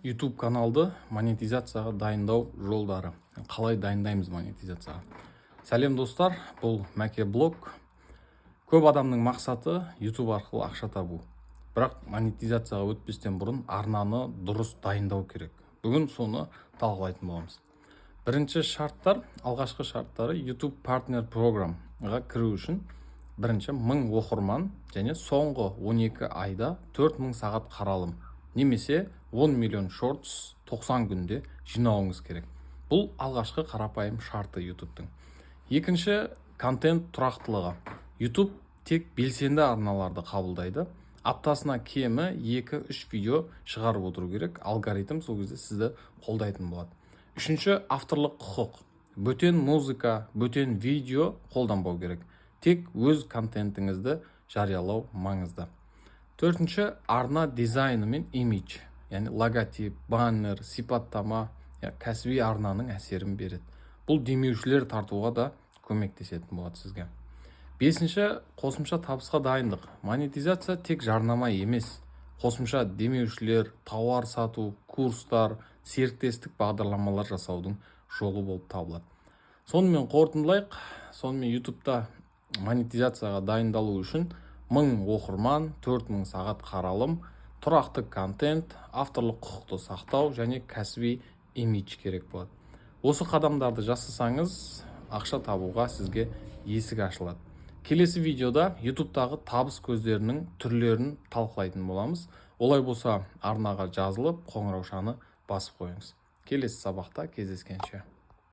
YouTube каналды монетизацияға дайындау жолдары. Қалай дайындаймыз монетизацияға? Сәлем достар, бұл Мәке блог. Көп адамның мақсаты YouTube арқылы ақша табу. Бірақ монетизацияға өтпестен бұрын арнаны дұрыс дайындау керек. Бүгін соны талқылайтын боламыз. Бірінші шарттар, алғашқы шарттары YouTube партнер програмға кіру үшін бірінші 1000 оқырман және соңғы 12 айда 4000 сағат қаралым немесе 10 миллион шортс 90 күнде жинауыңыз керек. Бұл алғашқы қарапайым шарты YouTube'тың. Екінші, контент тұрақтылығы. YouTube тек белсенді арналарды қабылдайды. Аптасына кемі 2-3 видео шығарып отыру керек. Алгоритм сол кезде сізді қолдайтын болады. Үшінші, авторлық құқық. Бөтен музыка, бөтен видео қолданбау керек. Тек өз контентіңізді жариялау маңызды. Төртінші, арна дизайны мен имидж. Яғни логотип, баннер, сипаттама, кәсіби арнаның әсерін береді. Бұл демеушілер тартуға да көмектесетін болады сізге. Бесінші, қосымша табысқа дайындық. Монетизация тек жарнама емес. Қосымша демеушілер, тауар сату, курстар, серіктестік бағдарламалар жасаудың жолы болып табылады. Сонымен қорытындылайық. Сонымен YouTube'да монетизацияға дайындалу үшін 1000 оқырман, 4000 сағат қаралым, тұрақты контент, авторлық құқықты сақтау және кәсіби имидж керек болады. Осы қадамдарды жасасаңыз, ақша табуға сізге есік ашылады. Келесі видеода YouTube'дағы табыс көздерінің түрлерін талқылайтын боламыз. Олай болса, арнаға жазылып, қоңыраушаны басып қойыңыз. Келесі сабақта кездескенше.